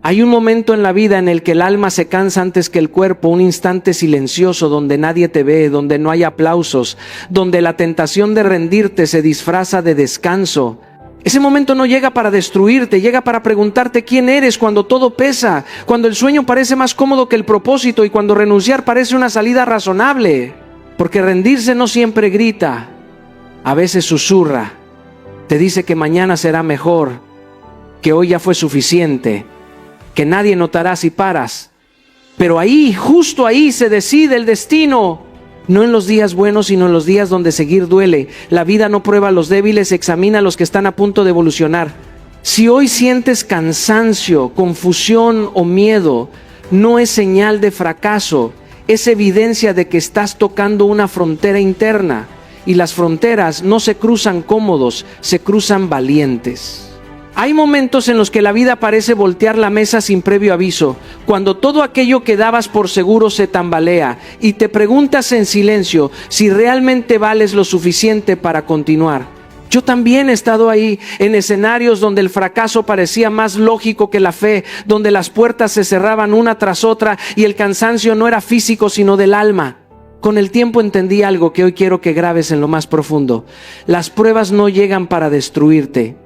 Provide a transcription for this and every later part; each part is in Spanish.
Hay un momento en la vida en el que el alma se cansa antes que el cuerpo, un instante silencioso donde nadie te ve, donde no hay aplausos, donde la tentación de rendirte se disfraza de descanso. Ese momento no llega para destruirte, llega para preguntarte quién eres cuando todo pesa, cuando el sueño parece más cómodo que el propósito y cuando renunciar parece una salida razonable. Porque rendirse no siempre grita, a veces susurra, te dice que mañana será mejor, que hoy ya fue suficiente, que nadie notará si paras. Pero ahí, justo ahí, se decide el destino. No en los días buenos, sino en los días donde seguir duele. La vida no prueba a los débiles, examina a los que están a punto de evolucionar. Si hoy sientes cansancio, confusión o miedo, no es señal de fracaso, es evidencia de que estás tocando una frontera interna. Y las fronteras no se cruzan cómodos, se cruzan valientes. Hay momentos en los que la vida parece voltear la mesa sin previo aviso, cuando todo aquello que dabas por seguro se tambalea y te preguntas en silencio si realmente vales lo suficiente para continuar. Yo también he estado ahí, en escenarios donde el fracaso parecía más lógico que la fe, donde las puertas se cerraban una tras otra y el cansancio no era físico sino del alma. Con el tiempo entendí algo que hoy quiero que grabes en lo más profundo. Las pruebas no llegan para destruirte,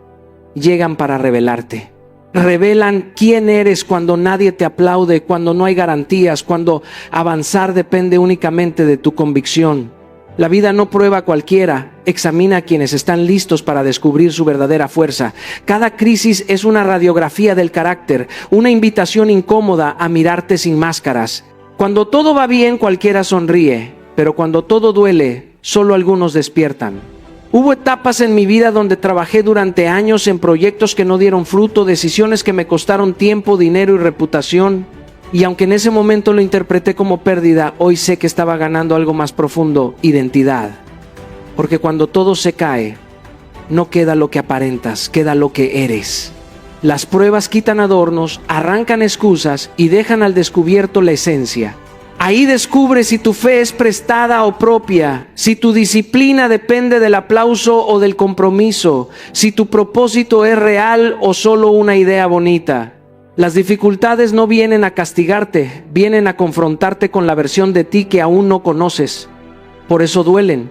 llegan para revelarte. Revelan quién eres cuando nadie te aplaude, cuando no hay garantías, cuando avanzar depende únicamente de tu convicción. La vida no prueba a cualquiera, examina a quienes están listos para descubrir su verdadera fuerza. Cada crisis es una radiografía del carácter, una invitación incómoda a mirarte sin máscaras. Cuando todo va bien, cualquiera sonríe, pero cuando todo duele, solo algunos despiertan. Hubo etapas en mi vida donde trabajé durante años en proyectos que no dieron fruto, decisiones que me costaron tiempo, dinero y reputación. Y aunque en ese momento lo interpreté como pérdida, hoy sé que estaba ganando algo más profundo, identidad. Porque cuando todo se cae, no queda lo que aparentas, queda lo que eres. Las pruebas quitan adornos, arrancan excusas y dejan al descubierto la esencia. Ahí descubres si tu fe es prestada o propia, si tu disciplina depende del aplauso o del compromiso, si tu propósito es real o solo una idea bonita. Las dificultades no vienen a castigarte, vienen a confrontarte con la versión de ti que aún no conoces. Por eso duelen,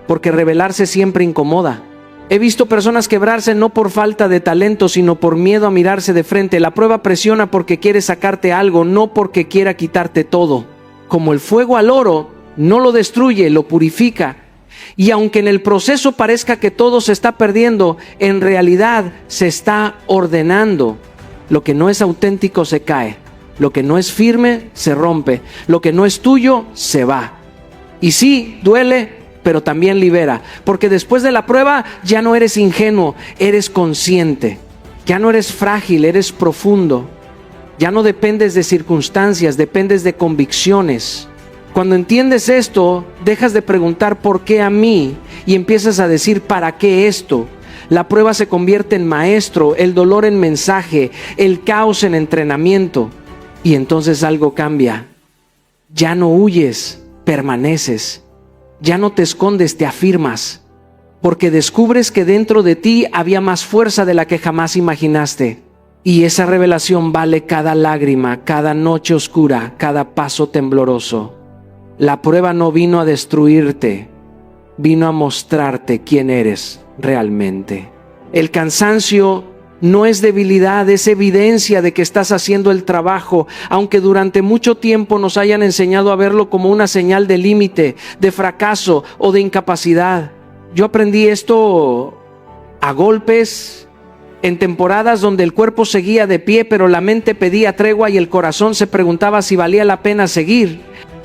porque revelarse siempre incomoda. He visto personas quebrarse no por falta de talento, sino por miedo a mirarse de frente. La prueba presiona porque quiere sacarte algo, no porque quiera quitarte todo. Como el fuego al oro, no lo destruye, lo purifica. Y aunque en el proceso parezca que todo se está perdiendo, en realidad se está ordenando. Lo que no es auténtico se cae. Lo que no es firme se rompe. Lo que no es tuyo se va. Y sí, duele, pero también libera. Porque después de la prueba ya no eres ingenuo, eres consciente. Ya no eres frágil, eres profundo. Ya no dependes de circunstancias, dependes de convicciones. Cuando entiendes esto, dejas de preguntar ¿por qué a mí? Y empiezas a decir ¿para qué esto? La prueba se convierte en maestro, el dolor en mensaje, el caos en entrenamiento. Y entonces algo cambia. Ya no huyes, permaneces. Ya no te escondes, te afirmas. Porque descubres que dentro de ti había más fuerza de la que jamás imaginaste. Y esa revelación vale cada lágrima, cada noche oscura, cada paso tembloroso. La prueba no vino a destruirte, vino a mostrarte quién eres realmente. El cansancio no es debilidad, es evidencia de que estás haciendo el trabajo, aunque durante mucho tiempo nos hayan enseñado a verlo como una señal de límite, de fracaso o de incapacidad. Yo aprendí esto a golpes, en temporadas donde el cuerpo seguía de pie, pero la mente pedía tregua y el corazón se preguntaba si valía la pena seguir.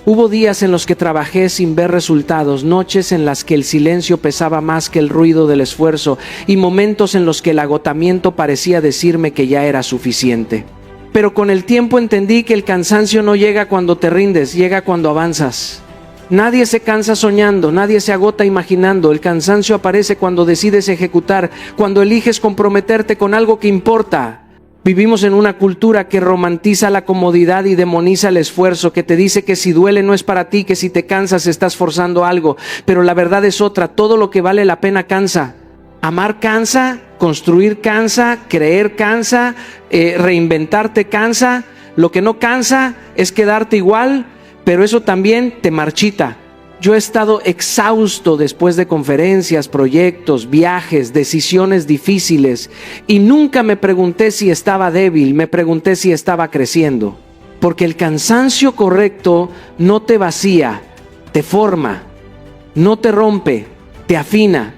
Hubo días en los que trabajé sin ver resultados, noches en las que el silencio pesaba más que el ruido del esfuerzo y momentos en los que el agotamiento parecía decirme que ya era suficiente. Pero con el tiempo entendí que el cansancio no llega cuando te rindes, llega cuando avanzas. Nadie se cansa soñando, nadie se agota imaginando. El cansancio aparece cuando decides ejecutar, cuando eliges comprometerte con algo que importa. Vivimos en una cultura que romantiza la comodidad y demoniza el esfuerzo, que te dice que si duele no es para ti, que si te cansas estás forzando algo. Pero la verdad es otra, todo lo que vale la pena cansa. ¿Amar cansa? Construir cansa, creer cansa, reinventarte cansa. Lo que no cansa es quedarte igual, pero eso también te marchita. Yo he estado exhausto después de conferencias, proyectos, viajes, decisiones difíciles, y nunca me pregunté si estaba débil, me pregunté si estaba creciendo. Porque el cansancio correcto no te vacía, te forma, no te rompe, te afina.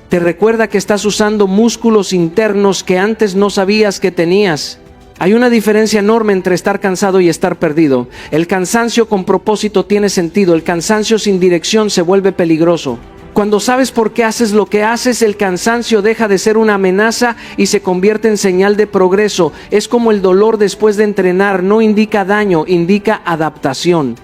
Te recuerda que estás usando músculos internos que antes no sabías que tenías. Hay una diferencia enorme entre estar cansado y estar perdido. El cansancio con propósito tiene sentido. El cansancio sin dirección se vuelve peligroso. Cuando sabes por qué haces lo que haces, el cansancio deja de ser una amenaza y se convierte en señal de progreso. Es como el dolor después de entrenar. No indica daño, indica adaptación.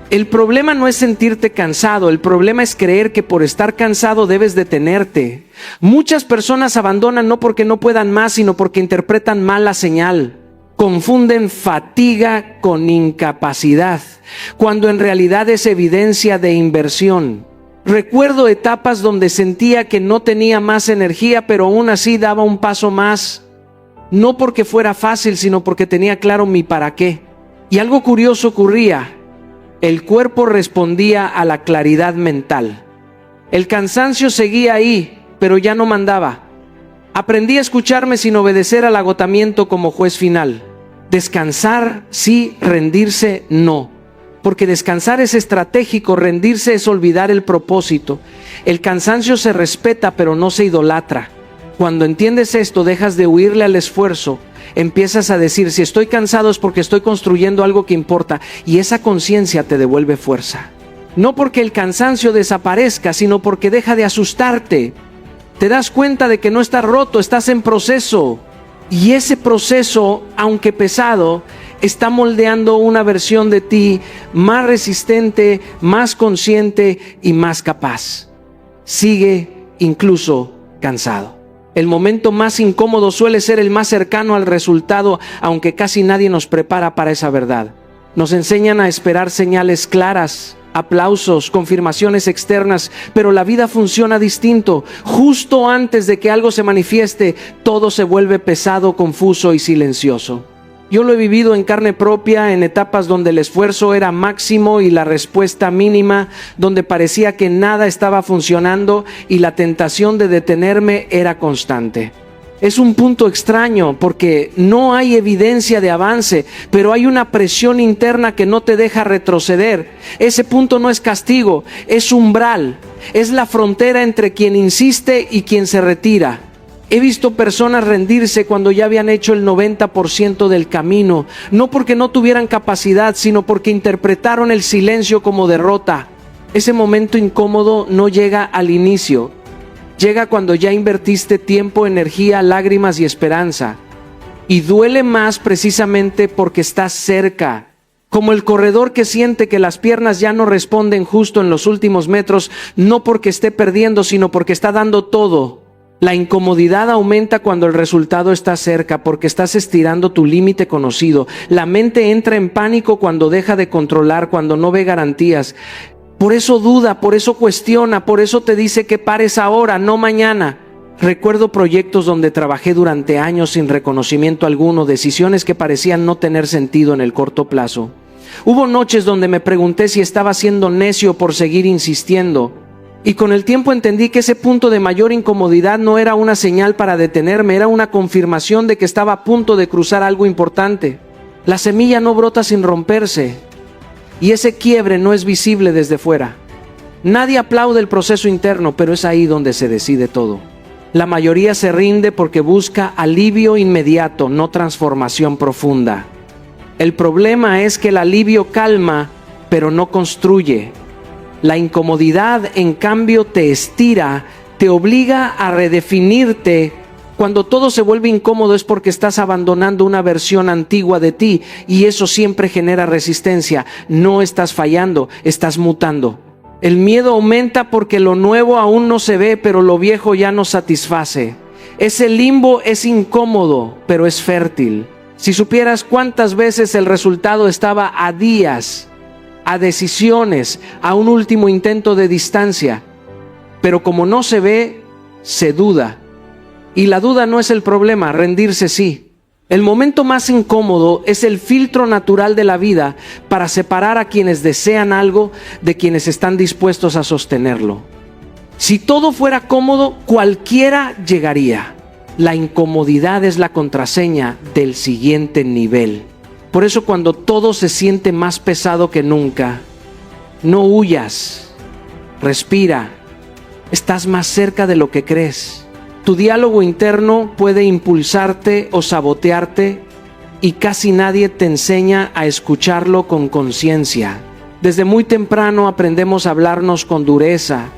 El problema no es sentirte cansado, el problema es creer que por estar cansado debes detenerte. Muchas personas abandonan no porque no puedan más, sino porque interpretan mal la señal. Confunden fatiga con incapacidad, cuando en realidad es evidencia de inversión. Recuerdo etapas donde sentía que no tenía más energía, pero aún así daba un paso más. No porque fuera fácil, sino porque tenía claro mi para qué. Y algo curioso ocurría. El cuerpo respondía a la claridad mental. El cansancio seguía ahí, pero ya no mandaba. Aprendí a escucharme sin obedecer al agotamiento como juez final. Descansar sí, rendirse no. Porque descansar es estratégico, rendirse es olvidar el propósito. El cansancio se respeta, pero no se idolatra. Cuando entiendes esto, dejas de huirle al esfuerzo. Empiezas a decir, si estoy cansado es porque estoy construyendo algo que importa, y esa conciencia te devuelve fuerza. No porque el cansancio desaparezca, sino porque deja de asustarte. Te das cuenta de que no estás roto, estás en proceso. Y ese proceso, aunque pesado, está moldeando una versión de ti más resistente, más consciente y más capaz. Sigue incluso cansado. El momento más incómodo suele ser el más cercano al resultado, aunque casi nadie nos prepara para esa verdad. Nos enseñan a esperar señales claras, aplausos, confirmaciones externas, pero la vida funciona distinto. Justo antes de que algo se manifieste, todo se vuelve pesado, confuso y silencioso. Yo lo he vivido en carne propia, en etapas donde el esfuerzo era máximo y la respuesta mínima, donde parecía que nada estaba funcionando y la tentación de detenerme era constante. Es un punto extraño porque no hay evidencia de avance, pero hay una presión interna que no te deja retroceder. Ese punto no es castigo, es umbral, es la frontera entre quien insiste y quien se retira. He visto personas rendirse cuando ya habían hecho el 90% del camino, no porque no tuvieran capacidad, sino porque interpretaron el silencio como derrota. Ese momento incómodo no llega al inicio, llega cuando ya invertiste tiempo, energía, lágrimas y esperanza. Y duele más precisamente porque estás cerca. Como el corredor que siente que las piernas ya no responden justo en los últimos metros, no porque esté perdiendo, sino porque está dando todo. La incomodidad aumenta cuando el resultado está cerca, porque estás estirando tu límite conocido. La mente entra en pánico cuando deja de controlar, cuando no ve garantías. Por eso duda, por eso cuestiona, por eso te dice que pares ahora, no mañana. Recuerdo proyectos donde trabajé durante años sin reconocimiento alguno, decisiones que parecían no tener sentido en el corto plazo. Hubo noches donde me pregunté si estaba siendo necio por seguir insistiendo. Y con el tiempo entendí que ese punto de mayor incomodidad no era una señal para detenerme, era una confirmación de que estaba a punto de cruzar algo importante. La semilla no brota sin romperse, y ese quiebre no es visible desde fuera. Nadie aplaude el proceso interno, pero es ahí donde se decide todo. La mayoría se rinde porque busca alivio inmediato, no transformación profunda. El problema es que el alivio calma, pero no construye. La incomodidad, en cambio, te estira, te obliga a redefinirte. Cuando todo se vuelve incómodo es porque estás abandonando una versión antigua de ti, y eso siempre genera resistencia. No estás fallando, estás mutando. El miedo aumenta porque lo nuevo aún no se ve, pero lo viejo ya no satisface. Ese limbo es incómodo, pero es fértil. Si supieras cuántas veces el resultado estaba a días, a decisiones, a un último intento de distancia, pero como no se ve, se duda. Y la duda no es el problema, rendirse sí. El momento más incómodo es el filtro natural de la vida para separar a quienes desean algo de quienes están dispuestos a sostenerlo. Si todo fuera cómodo, cualquiera llegaría. La incomodidad es la contraseña del siguiente nivel. Por eso cuando todo se siente más pesado que nunca, no huyas, respira, estás más cerca de lo que crees. Tu diálogo interno puede impulsarte o sabotearte y casi nadie te enseña a escucharlo con conciencia. Desde muy temprano aprendemos a hablarnos con dureza,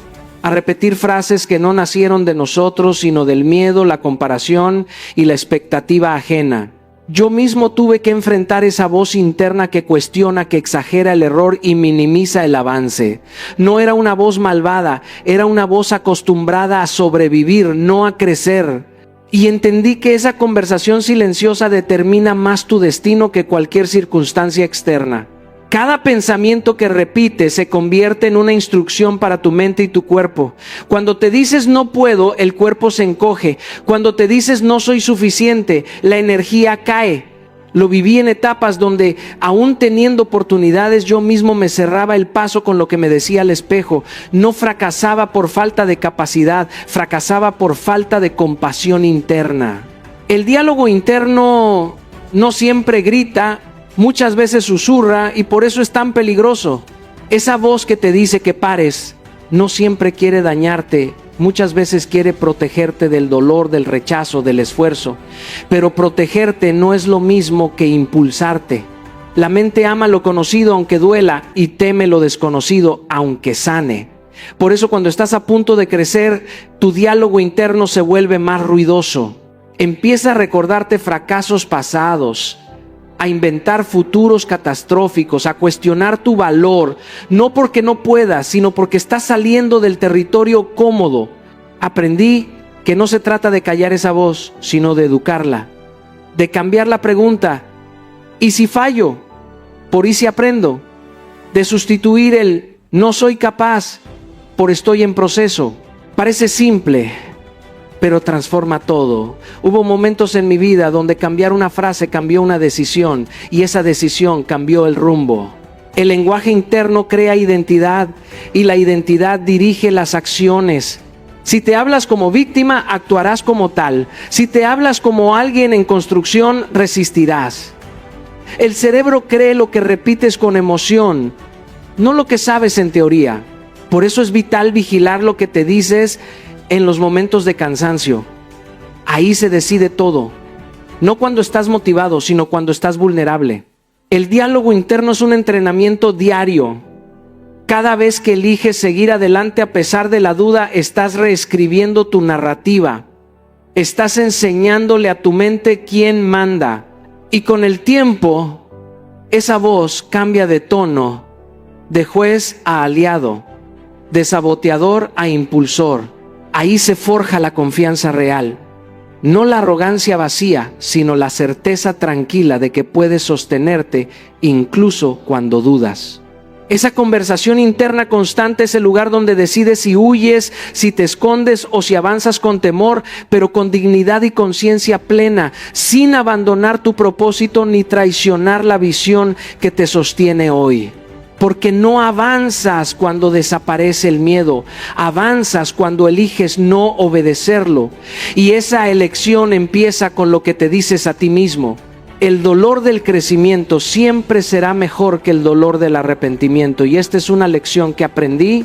a repetir frases que no nacieron de nosotros, sino del miedo, la comparación y la expectativa ajena. Yo mismo tuve que enfrentar esa voz interna que cuestiona, que exagera el error y minimiza el avance. No era una voz malvada, era una voz acostumbrada a sobrevivir, no a crecer. Y entendí que esa conversación silenciosa determina más tu destino que cualquier circunstancia externa. Cada pensamiento que repites se convierte en una instrucción para tu mente y tu cuerpo. Cuando te dices no puedo, el cuerpo se encoge. Cuando te dices no soy suficiente, la energía cae. Lo viví en etapas donde, aún teniendo oportunidades, yo mismo me cerraba el paso con lo que me decía el espejo. No fracasaba por falta de capacidad, fracasaba por falta de compasión interna. El diálogo interno no siempre grita, muchas veces susurra y por eso es tan peligroso. Esa voz que te dice que pares no siempre quiere dañarte, muchas veces quiere protegerte del dolor, del rechazo, del esfuerzo. Pero protegerte no es lo mismo que impulsarte. La mente ama lo conocido aunque duela y teme lo desconocido aunque sane. Por eso cuando estás a punto de crecer, tu diálogo interno se vuelve más ruidoso. Empieza a recordarte fracasos pasados, a inventar futuros catastróficos, a cuestionar tu valor, no porque no puedas, sino porque estás saliendo del territorio cómodo. Aprendí que no se trata de callar esa voz, sino de educarla, de cambiar la pregunta, ¿y si fallo? Por ¿y si aprendo? De sustituir el no soy capaz por estoy en proceso. Parece simple, pero transforma todo. Hubo momentos en mi vida donde cambiar una frase cambió una decisión y esa decisión cambió el rumbo. El lenguaje interno crea identidad y la identidad dirige las acciones. Si te hablas como víctima, actuarás como tal. Si te hablas como alguien en construcción, resistirás. El cerebro cree lo que repites con emoción, no lo que sabes en teoría. Por eso es vital vigilar lo que te dices en los momentos de cansancio. Ahí se decide todo. No cuando estás motivado, sino cuando estás vulnerable. El diálogo interno es un entrenamiento diario. Cada vez que eliges seguir adelante a pesar de la duda, estás reescribiendo tu narrativa. Estás enseñándole a tu mente quién manda. Y con el tiempo, esa voz cambia de tono, de juez a aliado, de saboteador a impulsor. Ahí se forja la confianza real, no la arrogancia vacía, sino la certeza tranquila de que puedes sostenerte incluso cuando dudas. Esa conversación interna constante es el lugar donde decides si huyes, si te escondes o si avanzas con temor, pero con dignidad y conciencia plena, sin abandonar tu propósito ni traicionar la visión que te sostiene hoy. Porque no avanzas cuando desaparece el miedo, avanzas cuando eliges no obedecerlo. Y esa elección empieza con lo que te dices a ti mismo. El dolor del crecimiento siempre será mejor que el dolor del arrepentimiento. Y esta es una lección que aprendí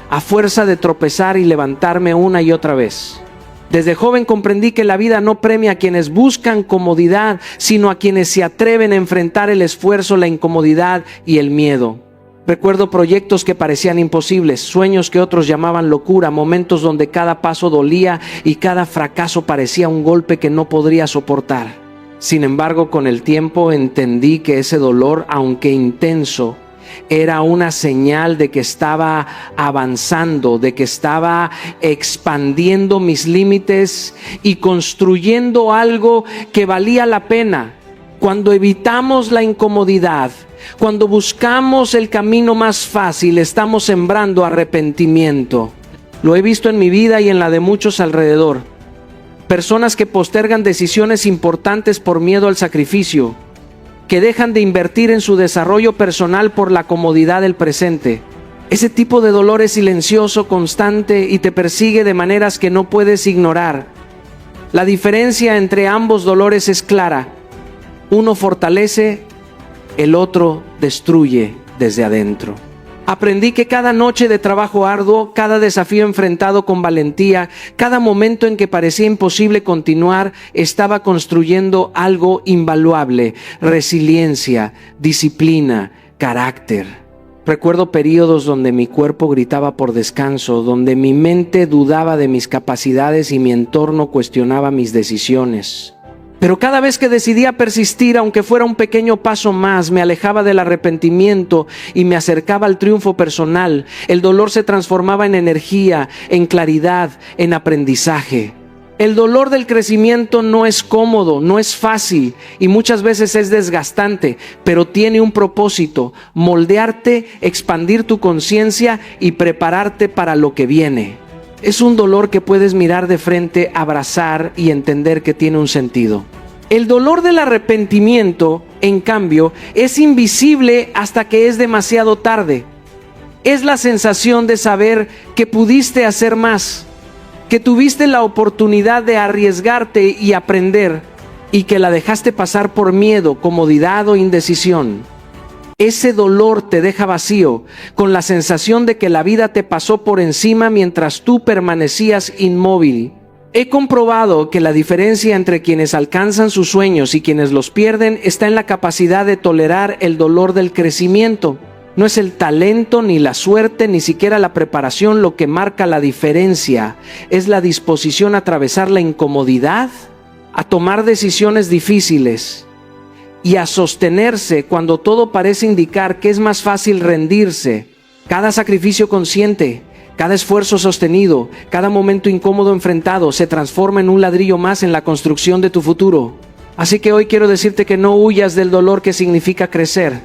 a fuerza de tropezar y levantarme una y otra vez. Desde joven comprendí que la vida no premia a quienes buscan comodidad, sino a quienes se atreven a enfrentar el esfuerzo, la incomodidad y el miedo. Recuerdo proyectos que parecían imposibles, sueños que otros llamaban locura, momentos donde cada paso dolía y cada fracaso parecía un golpe que no podría soportar. Sin embargo, con el tiempo entendí que ese dolor, aunque intenso, era una señal de que estaba avanzando, de que estaba expandiendo mis límites y construyendo algo que valía la pena. Cuando evitamos la incomodidad, cuando buscamos el camino más fácil, estamos sembrando arrepentimiento. Lo he visto en mi vida y en la de muchos alrededor. Personas que postergan decisiones importantes por miedo al sacrificio, que dejan de invertir en su desarrollo personal por la comodidad del presente. Ese tipo de dolor es silencioso, constante y te persigue de maneras que no puedes ignorar. La diferencia entre ambos dolores es clara. Uno fortalece, el otro destruye desde adentro. Aprendí que cada noche de trabajo arduo, cada desafío enfrentado con valentía, cada momento en que parecía imposible continuar, estaba construyendo algo invaluable: resiliencia, disciplina, carácter. Recuerdo periodos donde mi cuerpo gritaba por descanso, donde mi mente dudaba de mis capacidades y mi entorno cuestionaba mis decisiones. Pero cada vez que decidía persistir, aunque fuera un pequeño paso más, me alejaba del arrepentimiento y me acercaba al triunfo personal. El dolor se transformaba en energía, en claridad, en aprendizaje. El dolor del crecimiento no es cómodo, no es fácil y muchas veces es desgastante, pero tiene un propósito: moldearte, expandir tu conciencia y prepararte para lo que viene. Es un dolor que puedes mirar de frente, abrazar y entender que tiene un sentido. El dolor del arrepentimiento, en cambio, es invisible hasta que es demasiado tarde. Es la sensación de saber que pudiste hacer más, que tuviste la oportunidad de arriesgarte y aprender, y que la dejaste pasar por miedo, comodidad o indecisión. Ese dolor te deja vacío, con la sensación de que la vida te pasó por encima mientras tú permanecías inmóvil. He comprobado que la diferencia entre quienes alcanzan sus sueños y quienes los pierden está en la capacidad de tolerar el dolor del crecimiento. No es el talento, ni la suerte, ni siquiera la preparación lo que marca la diferencia. Es la disposición a atravesar la incomodidad, a tomar decisiones difíciles y a sostenerse cuando todo parece indicar que es más fácil rendirse. Cada sacrificio consciente, cada esfuerzo sostenido, cada momento incómodo enfrentado se transforma en un ladrillo más en la construcción de tu futuro. Así que hoy quiero decirte que no huyas del dolor que significa crecer,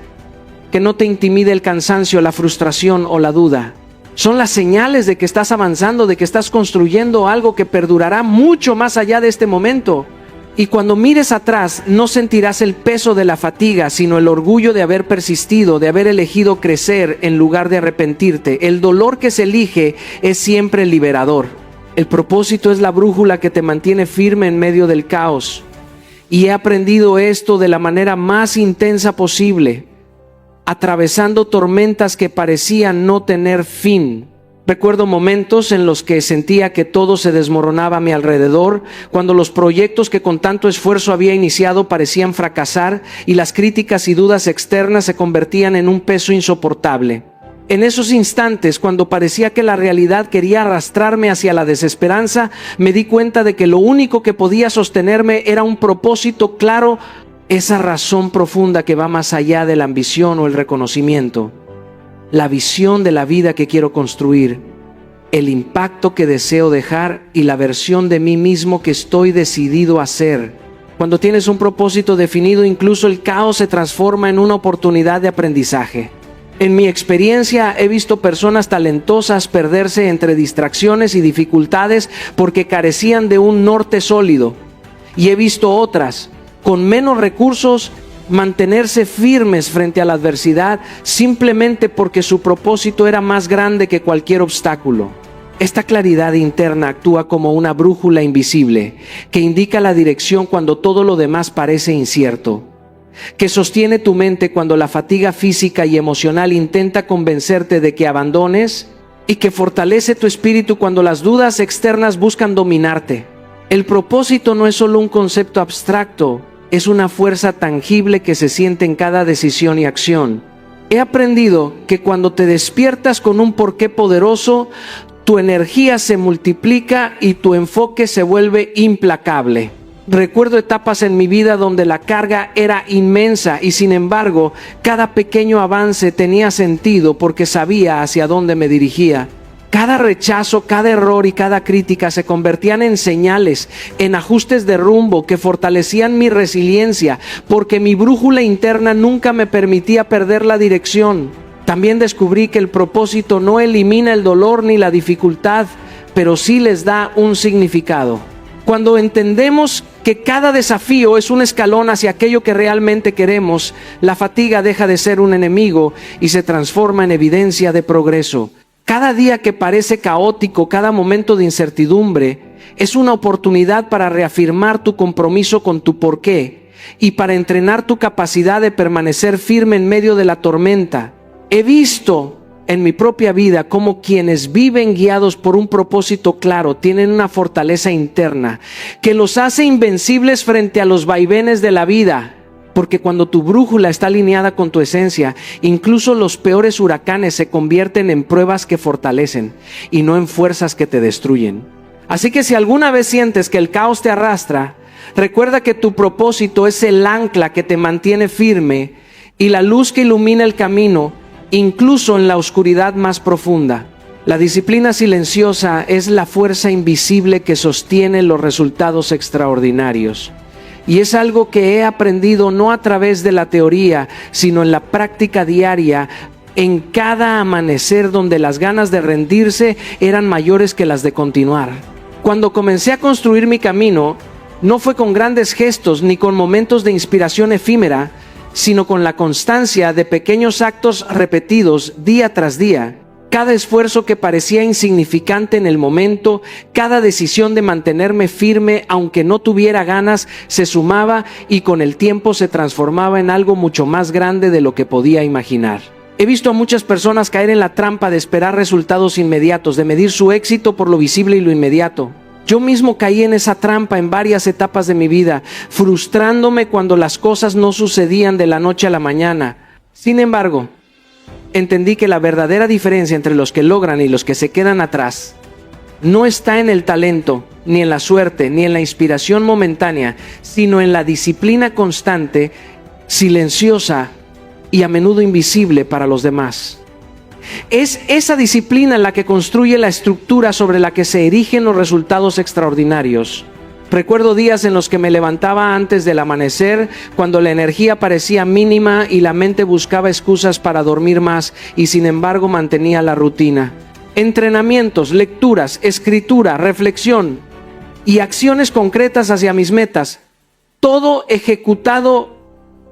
que no te intimide el cansancio, la frustración o la duda. Son las señales de que estás avanzando, de que estás construyendo algo que perdurará mucho más allá de este momento. Y cuando mires atrás, no sentirás el peso de la fatiga, sino el orgullo de haber persistido, de haber elegido crecer en lugar de arrepentirte. El dolor que se elige es siempre liberador. El propósito es la brújula que te mantiene firme en medio del caos. Y he aprendido esto de la manera más intensa posible, atravesando tormentas que parecían no tener fin. Recuerdo momentos en los que sentía que todo se desmoronaba a mi alrededor, cuando los proyectos que con tanto esfuerzo había iniciado parecían fracasar y las críticas y dudas externas se convertían en un peso insoportable. En esos instantes, cuando parecía que la realidad quería arrastrarme hacia la desesperanza, me di cuenta de que lo único que podía sostenerme era un propósito claro, esa razón profunda que va más allá de la ambición o el reconocimiento. La visión de la vida que quiero construir, el impacto que deseo dejar y la versión de mí mismo que estoy decidido a ser. Cuando tienes un propósito definido, incluso el caos se transforma en una oportunidad de aprendizaje. En mi experiencia he visto personas talentosas perderse entre distracciones y dificultades porque carecían de un norte sólido. Y he visto otras, con menos recursos, mantenerse firmes frente a la adversidad simplemente porque su propósito era más grande que cualquier obstáculo. Esta claridad interna actúa como una brújula invisible que indica la dirección cuando todo lo demás parece incierto, que sostiene tu mente cuando la fatiga física y emocional intenta convencerte de que abandones y que fortalece tu espíritu cuando las dudas externas buscan dominarte. El propósito no es solo un concepto abstracto, es una fuerza tangible que se siente en cada decisión y acción. He aprendido que cuando te despiertas con un porqué poderoso, tu energía se multiplica y tu enfoque se vuelve implacable. Recuerdo etapas en mi vida donde la carga era inmensa y sin embargo, cada pequeño avance tenía sentido porque sabía hacia dónde me dirigía. Cada rechazo, cada error y cada crítica se convertían en señales, en ajustes de rumbo que fortalecían mi resiliencia, porque mi brújula interna nunca me permitía perder la dirección. También descubrí que el propósito no elimina el dolor ni la dificultad, pero sí les da un significado. Cuando entendemos que cada desafío es un escalón hacia aquello que realmente queremos, la fatiga deja de ser un enemigo y se transforma en evidencia de progreso. Cada día que parece caótico, cada momento de incertidumbre, es una oportunidad para reafirmar tu compromiso con tu porqué y para entrenar tu capacidad de permanecer firme en medio de la tormenta. He visto en mi propia vida cómo quienes viven guiados por un propósito claro tienen una fortaleza interna que los hace invencibles frente a los vaivenes de la vida. Porque cuando tu brújula está alineada con tu esencia, incluso los peores huracanes se convierten en pruebas que fortalecen y no en fuerzas que te destruyen. Así que si alguna vez sientes que el caos te arrastra, recuerda que tu propósito es el ancla que te mantiene firme y la luz que ilumina el camino, incluso en la oscuridad más profunda. La disciplina silenciosa es la fuerza invisible que sostiene los resultados extraordinarios. Y es algo que he aprendido no a través de la teoría, sino en la práctica diaria, en cada amanecer donde las ganas de rendirse eran mayores que las de continuar. Cuando comencé a construir mi camino, no fue con grandes gestos ni con momentos de inspiración efímera, sino con la constancia de pequeños actos repetidos día tras día. Cada esfuerzo que parecía insignificante en el momento, cada decisión de mantenerme firme aunque no tuviera ganas, se sumaba y con el tiempo se transformaba en algo mucho más grande de lo que podía imaginar. He visto a muchas personas caer en la trampa de esperar resultados inmediatos, de medir su éxito por lo visible y lo inmediato. Yo mismo caí en esa trampa en varias etapas de mi vida, frustrándome cuando las cosas no sucedían de la noche a la mañana. Sin embargo, entendí que la verdadera diferencia entre los que logran y los que se quedan atrás no está en el talento, ni en la suerte, ni en la inspiración momentánea, sino en la disciplina constante, silenciosa y a menudo invisible para los demás. Es esa disciplina la que construye la estructura sobre la que se erigen los resultados extraordinarios. Recuerdo días en los que me levantaba antes del amanecer, cuando la energía parecía mínima y la mente buscaba excusas para dormir más, y sin embargo mantenía la rutina. Entrenamientos, lecturas, escritura, reflexión y acciones concretas hacia mis metas. Todo ejecutado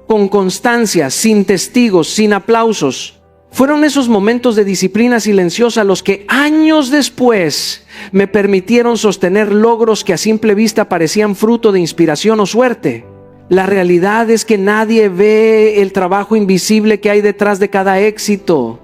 con constancia, sin testigos, sin aplausos. Fueron esos momentos de disciplina silenciosa los que años después me permitieron sostener logros que a simple vista parecían fruto de inspiración o suerte. La realidad es que nadie ve el trabajo invisible que hay detrás de cada éxito.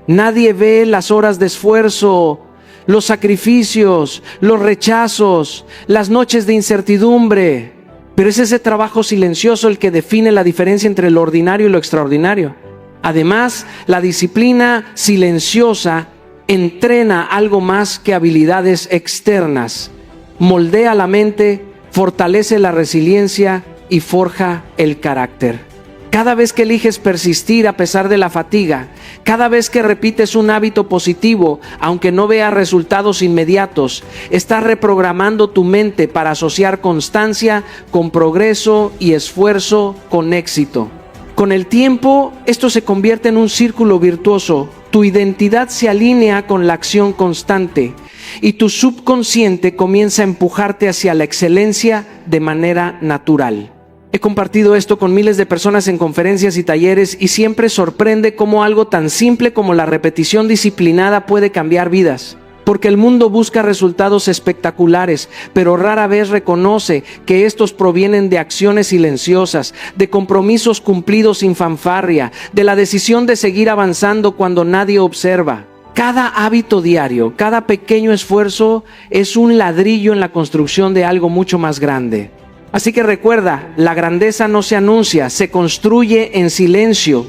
Nadie ve las horas de esfuerzo, los sacrificios, los rechazos, las noches de incertidumbre. Pero es ese trabajo silencioso el que define la diferencia entre lo ordinario y lo extraordinario. Además, la disciplina silenciosa entrena algo más que habilidades externas. Moldea la mente, fortalece la resiliencia y forja el carácter. Cada vez que eliges persistir a pesar de la fatiga, cada vez que repites un hábito positivo, aunque no veas resultados inmediatos, estás reprogramando tu mente para asociar constancia con progreso y esfuerzo con éxito. Con el tiempo, esto se convierte en un círculo virtuoso. Tu identidad se alinea con la acción constante y tu subconsciente comienza a empujarte hacia la excelencia de manera natural. He compartido esto con miles de personas en conferencias y talleres y siempre sorprende cómo algo tan simple como la repetición disciplinada puede cambiar vidas. Porque el mundo busca resultados espectaculares, pero rara vez reconoce que estos provienen de acciones silenciosas, de compromisos cumplidos sin fanfarria, de la decisión de seguir avanzando cuando nadie observa. Cada hábito diario, cada pequeño esfuerzo es un ladrillo en la construcción de algo mucho más grande. Así que recuerda, la grandeza no se anuncia, se construye en silencio.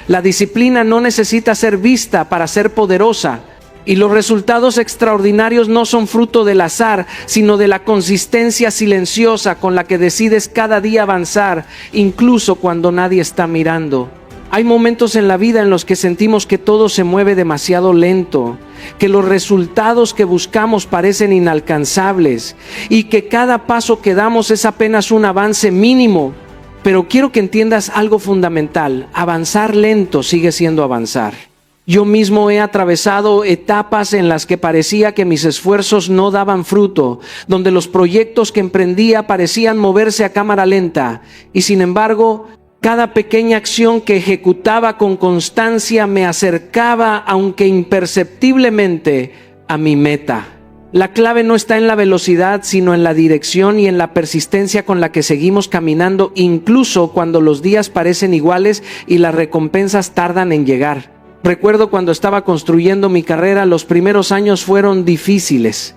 La disciplina no necesita ser vista para ser poderosa. Y los resultados extraordinarios no son fruto del azar, sino de la consistencia silenciosa con la que decides cada día avanzar, incluso cuando nadie está mirando. Hay momentos en la vida en los que sentimos que todo se mueve demasiado lento, que los resultados que buscamos parecen inalcanzables y que cada paso que damos es apenas un avance mínimo. Pero quiero que entiendas algo fundamental: avanzar lento sigue siendo avanzar. Yo mismo he atravesado etapas en las que parecía que mis esfuerzos no daban fruto, donde los proyectos que emprendía parecían moverse a cámara lenta, y sin embargo, cada pequeña acción que ejecutaba con constancia me acercaba, aunque imperceptiblemente, a mi meta. La clave no está en la velocidad, sino en la dirección y en la persistencia con la que seguimos caminando, incluso cuando los días parecen iguales y las recompensas tardan en llegar. Recuerdo cuando estaba construyendo mi carrera, los primeros años fueron difíciles.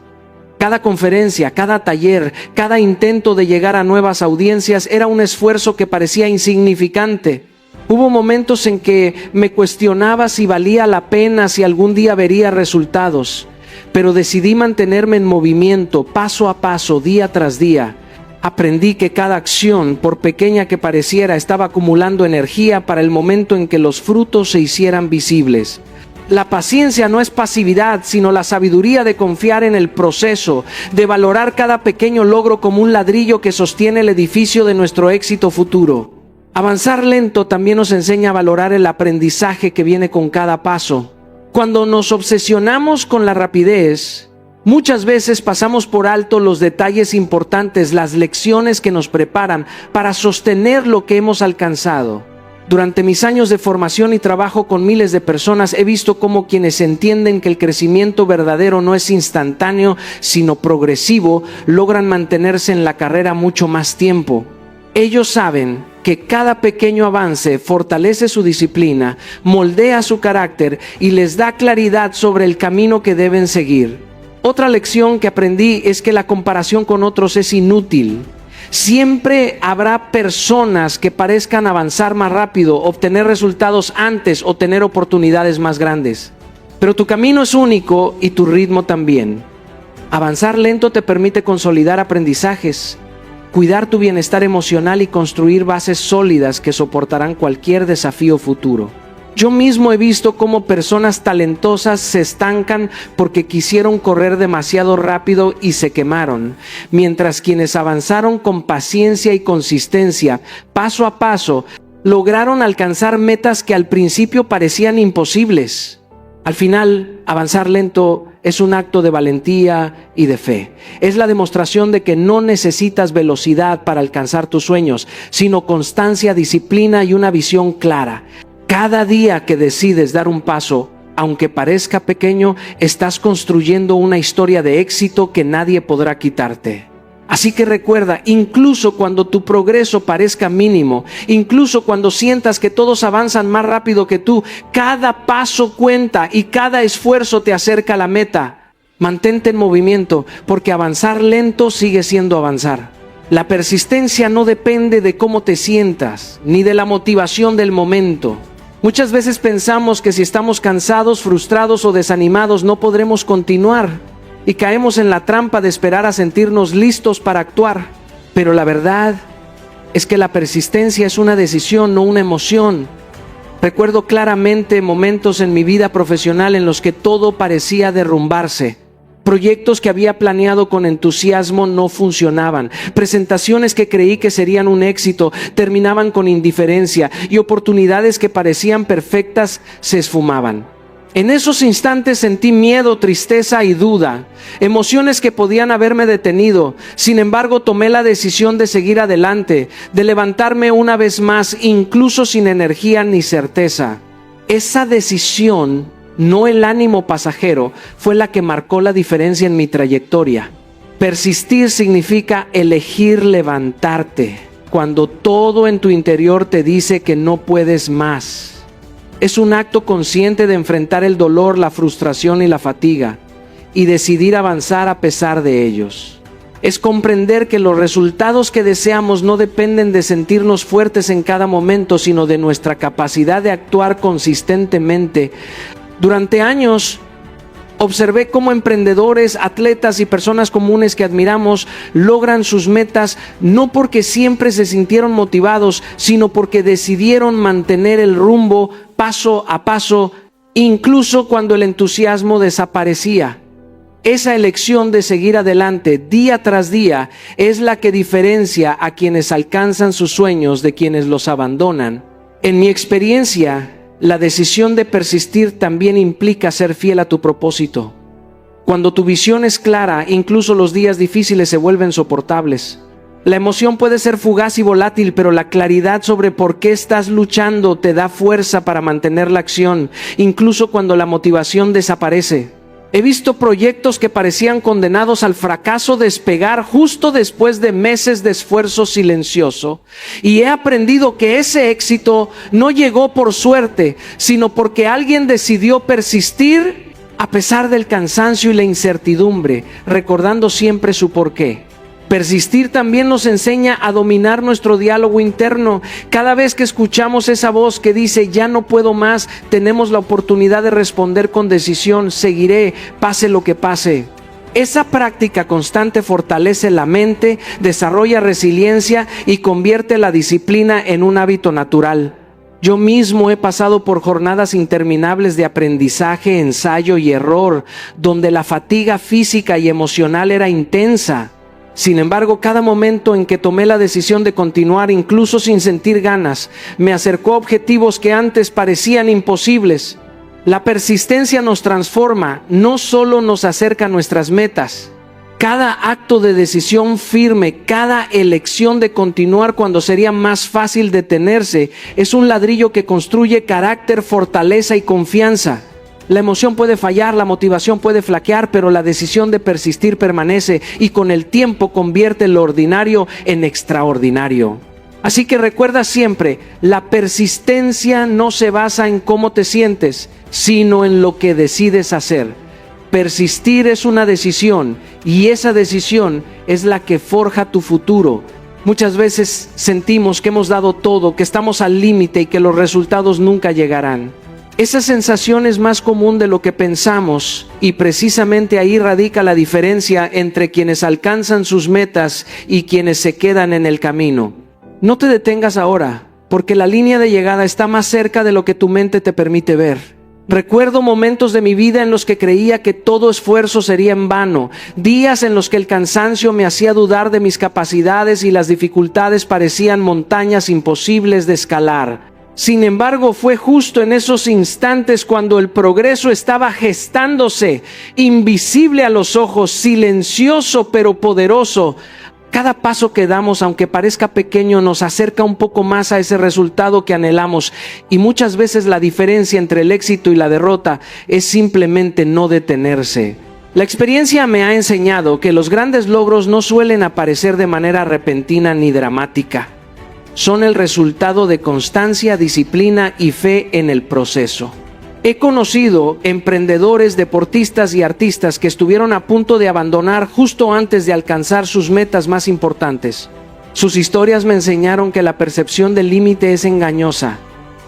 Cada conferencia, cada taller, cada intento de llegar a nuevas audiencias era un esfuerzo que parecía insignificante. Hubo momentos en que me cuestionaba si valía la pena, si algún día vería resultados. Pero decidí mantenerme en movimiento, paso a paso, día tras día. Aprendí que cada acción, por pequeña que pareciera, estaba acumulando energía para el momento en que los frutos se hicieran visibles. La paciencia no es pasividad, sino la sabiduría de confiar en el proceso, de valorar cada pequeño logro como un ladrillo que sostiene el edificio de nuestro éxito futuro. Avanzar lento también nos enseña a valorar el aprendizaje que viene con cada paso. Cuando nos obsesionamos con la rapidez, muchas veces pasamos por alto los detalles importantes, las lecciones que nos preparan para sostener lo que hemos alcanzado. Durante mis años de formación y trabajo con miles de personas, he visto cómo quienes entienden que el crecimiento verdadero no es instantáneo, sino progresivo, logran mantenerse en la carrera mucho más tiempo. Ellos saben que cada pequeño avance fortalece su disciplina, moldea su carácter y les da claridad sobre el camino que deben seguir. Otra lección que aprendí es que la comparación con otros es inútil. Siempre habrá personas que parezcan avanzar más rápido, obtener resultados antes o tener oportunidades más grandes. Pero tu camino es único y tu ritmo también. Avanzar lento te permite consolidar aprendizajes, cuidar tu bienestar emocional y construir bases sólidas que soportarán cualquier desafío futuro. Yo mismo he visto cómo personas talentosas se estancan porque quisieron correr demasiado rápido y se quemaron, mientras quienes avanzaron con paciencia y consistencia, paso a paso, lograron alcanzar metas que al principio parecían imposibles. Al final, avanzar lento es un acto de valentía y de fe. Es la demostración de que no necesitas velocidad para alcanzar tus sueños, sino constancia, disciplina y una visión clara. Cada día que decides dar un paso, aunque parezca pequeño, estás construyendo una historia de éxito que nadie podrá quitarte. Así que recuerda, incluso cuando tu progreso parezca mínimo, incluso cuando sientas que todos avanzan más rápido que tú, cada paso cuenta y cada esfuerzo te acerca a la meta. Mantente en movimiento, porque avanzar lento sigue siendo avanzar. La persistencia no depende de cómo te sientas, ni de la motivación del momento. Muchas veces pensamos que si estamos cansados, frustrados o desanimados no podremos continuar y caemos en la trampa de esperar a sentirnos listos para actuar. Pero la verdad es que la persistencia es una decisión, no una emoción. Recuerdo claramente momentos en mi vida profesional en los que todo parecía derrumbarse. Proyectos que había planeado con entusiasmo no funcionaban. Presentaciones que creí que serían un éxito terminaban con indiferencia y oportunidades que parecían perfectas se esfumaban. En esos instantes sentí miedo, tristeza y duda, emociones que podían haberme detenido. Sin embargo, tomé la decisión de seguir adelante, de levantarme una vez más, incluso sin energía ni certeza. Esa decisión, no el ánimo pasajero, fue la que marcó la diferencia en mi trayectoria. Persistir significa elegir levantarte cuando todo en tu interior te dice que no puedes más. Es un acto consciente de enfrentar el dolor, la frustración y la fatiga y decidir avanzar a pesar de ellos. Es comprender que los resultados que deseamos no dependen de sentirnos fuertes en cada momento, sino de nuestra capacidad de actuar consistentemente. Durante años observé cómo emprendedores, atletas y personas comunes que admiramos logran sus metas no porque siempre se sintieron motivados, sino porque decidieron mantener el rumbo paso a paso, incluso cuando el entusiasmo desaparecía. Esa elección de seguir adelante día tras día es la que diferencia a quienes alcanzan sus sueños de quienes los abandonan. En mi experiencia, la decisión de persistir también implica ser fiel a tu propósito. Cuando tu visión es clara, incluso los días difíciles se vuelven soportables. La emoción puede ser fugaz y volátil, pero la claridad sobre por qué estás luchando te da fuerza para mantener la acción, incluso cuando la motivación desaparece. He visto proyectos que parecían condenados al fracaso despegar justo después de meses de esfuerzo silencioso, y he aprendido que ese éxito no llegó por suerte, sino porque alguien decidió persistir a pesar del cansancio y la incertidumbre, recordando siempre su porqué. Persistir también nos enseña a dominar nuestro diálogo interno. Cada vez que escuchamos esa voz que dice ya no puedo más, tenemos la oportunidad de responder con decisión: seguiré, pase lo que pase. Esa práctica constante fortalece la mente, desarrolla resiliencia y convierte la disciplina en un hábito natural. Yo mismo he pasado por jornadas interminables de aprendizaje, ensayo y error, donde la fatiga física y emocional era intensa. Sin embargo, cada momento en que tomé la decisión de continuar, incluso sin sentir ganas, me acercó a objetivos que antes parecían imposibles. La persistencia nos transforma, no solo nos acerca a nuestras metas. Cada acto de decisión firme, cada elección de continuar cuando sería más fácil detenerse, es un ladrillo que construye carácter, fortaleza y confianza. La emoción puede fallar, la motivación puede flaquear, pero la decisión de persistir permanece y con el tiempo convierte lo ordinario en extraordinario. Así que recuerda siempre, la persistencia no se basa en cómo te sientes, sino en lo que decides hacer. Persistir es una decisión y esa decisión es la que forja tu futuro. Muchas veces sentimos que hemos dado todo, que estamos al límite y que los resultados nunca llegarán. Esa sensación es más común de lo que pensamos y precisamente ahí radica la diferencia entre quienes alcanzan sus metas y quienes se quedan en el camino. No te detengas ahora, porque la línea de llegada está más cerca de lo que tu mente te permite ver. Recuerdo momentos de mi vida en los que creía que todo esfuerzo sería en vano, días en los que el cansancio me hacía dudar de mis capacidades y las dificultades parecían montañas imposibles de escalar. Sin embargo, fue justo en esos instantes cuando el progreso estaba gestándose, invisible a los ojos, silencioso pero poderoso. Cada paso que damos, aunque parezca pequeño, nos acerca un poco más a ese resultado que anhelamos. Y muchas veces la diferencia entre el éxito y la derrota es simplemente no detenerse. La experiencia me ha enseñado que los grandes logros no suelen aparecer de manera repentina ni dramática. Son el resultado de constancia, disciplina y fe en el proceso. He conocido emprendedores, deportistas y artistas que estuvieron a punto de abandonar justo antes de alcanzar sus metas más importantes. Sus historias me enseñaron que la percepción del límite es engañosa.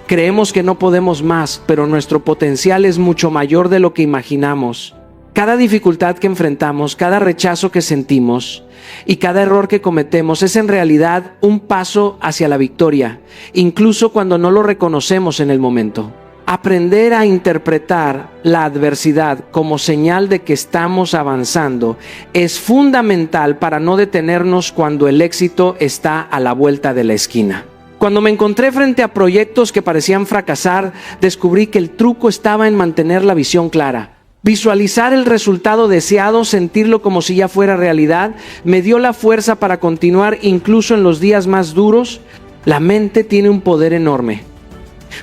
Creemos que no podemos más, pero nuestro potencial es mucho mayor de lo que imaginamos. Cada dificultad que enfrentamos, cada rechazo que sentimos y cada error que cometemos es en realidad un paso hacia la victoria, incluso cuando no lo reconocemos en el momento. Aprender a interpretar la adversidad como señal de que estamos avanzando es fundamental para no detenernos cuando el éxito está a la vuelta de la esquina. Cuando me encontré frente a proyectos que parecían fracasar, descubrí que el truco estaba en mantener la visión clara. Visualizar el resultado deseado, sentirlo como si ya fuera realidad, me dio la fuerza para continuar incluso en los días más duros. La mente tiene un poder enorme.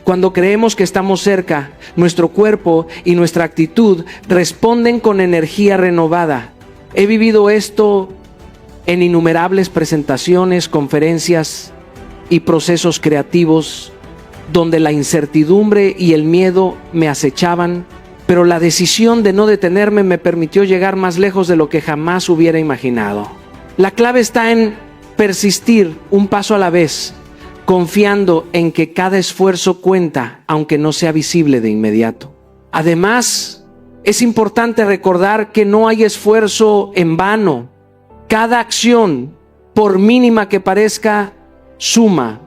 Cuando creemos que estamos cerca, nuestro cuerpo y nuestra actitud responden con energía renovada. He vivido esto en innumerables presentaciones, conferencias y procesos creativos donde la incertidumbre y el miedo me acechaban, pero la decisión de no detenerme me permitió llegar más lejos de lo que jamás hubiera imaginado. La clave está en persistir un paso a la vez, confiando en que cada esfuerzo cuenta, aunque no sea visible de inmediato. Además, es importante recordar que no hay esfuerzo en vano. Cada acción, por mínima que parezca, suma.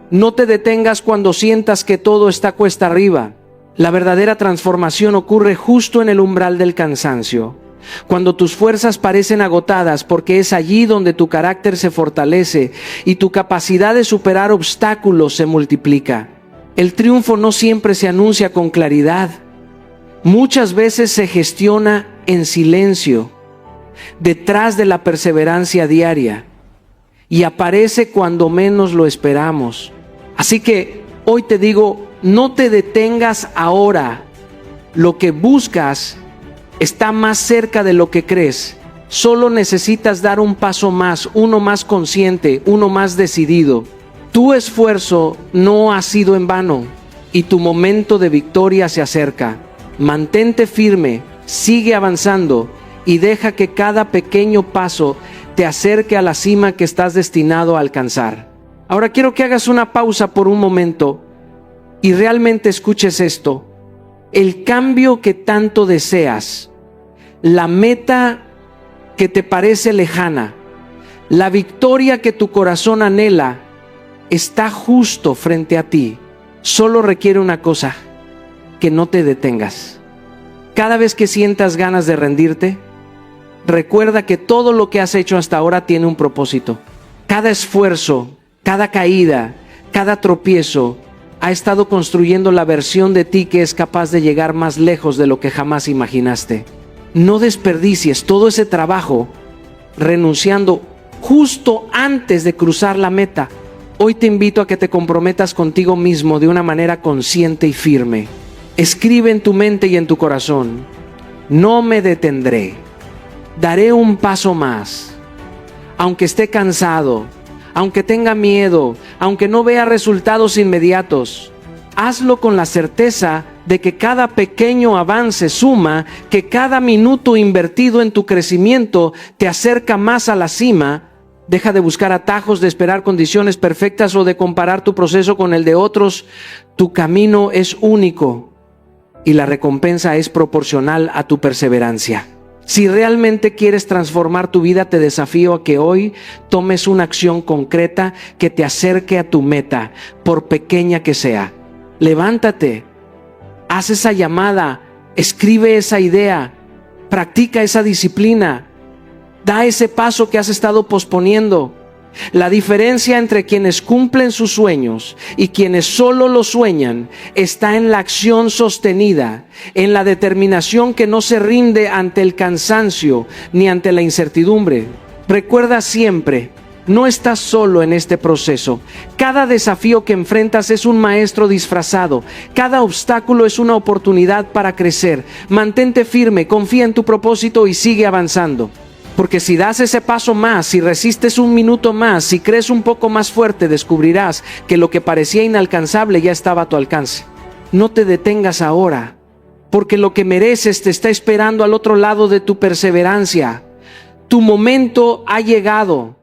No te detengas cuando sientas que todo está cuesta arriba. La verdadera transformación ocurre justo en el umbral del cansancio, cuando tus fuerzas parecen agotadas, porque es allí donde tu carácter se fortalece y tu capacidad de superar obstáculos se multiplica. El triunfo no siempre se anuncia con claridad. Muchas veces se gestiona en silencio, detrás de la perseverancia diaria, y aparece cuando menos lo esperamos. Así que hoy te digo, no te detengas ahora. Lo que buscas está más cerca de lo que crees. Solo necesitas dar un paso más, uno más consciente, uno más decidido. Tu esfuerzo no ha sido en vano y tu momento de victoria se acerca. Mantente firme, sigue avanzando y deja que cada pequeño paso te acerque a la cima que estás destinado a alcanzar. Ahora quiero que hagas una pausa por un momento y realmente escuches esto. El cambio que tanto deseas, la meta que te parece lejana, la victoria que tu corazón anhela, está justo frente a ti. Solo requiere una cosa: que no te detengas. Cada vez que sientas ganas de rendirte, recuerda que todo lo que has hecho hasta ahora tiene un propósito. Cada esfuerzo, cada caída, cada tropiezo ha estado construyendo la versión de ti que es capaz de llegar más lejos de lo que jamás imaginaste. No desperdicies todo ese trabajo renunciando justo antes de cruzar la meta. Hoy te invito a que te comprometas contigo mismo de una manera consciente y firme. Escribe en tu mente y en tu corazón: no me detendré, daré un paso más. Aunque esté cansado, aunque tenga miedo, aunque no vea resultados inmediatos, hazlo con la certeza de que cada pequeño avance suma, que cada minuto invertido en tu crecimiento te acerca más a la cima. Deja de buscar atajos, de esperar condiciones perfectas o de comparar tu proceso con el de otros. Tu camino es único y la recompensa es proporcional a tu perseverancia. Si realmente quieres transformar tu vida, te desafío a que hoy tomes una acción concreta que te acerque a tu meta, por pequeña que sea. Levántate, haz esa llamada, escribe esa idea, practica esa disciplina, da ese paso que has estado posponiendo. La diferencia entre quienes cumplen sus sueños y quienes solo los sueñan está en la acción sostenida, en la determinación que no se rinde ante el cansancio ni ante la incertidumbre. Recuerda siempre: no estás solo en este proceso. Cada desafío que enfrentas es un maestro disfrazado. Cada obstáculo es una oportunidad para crecer. Mantente firme, confía en tu propósito y sigue avanzando. Porque si das ese paso más, si resistes un minuto más, si crees un poco más fuerte, descubrirás que lo que parecía inalcanzable ya estaba a tu alcance. No te detengas ahora, porque lo que mereces te está esperando al otro lado de tu perseverancia. Tu momento ha llegado.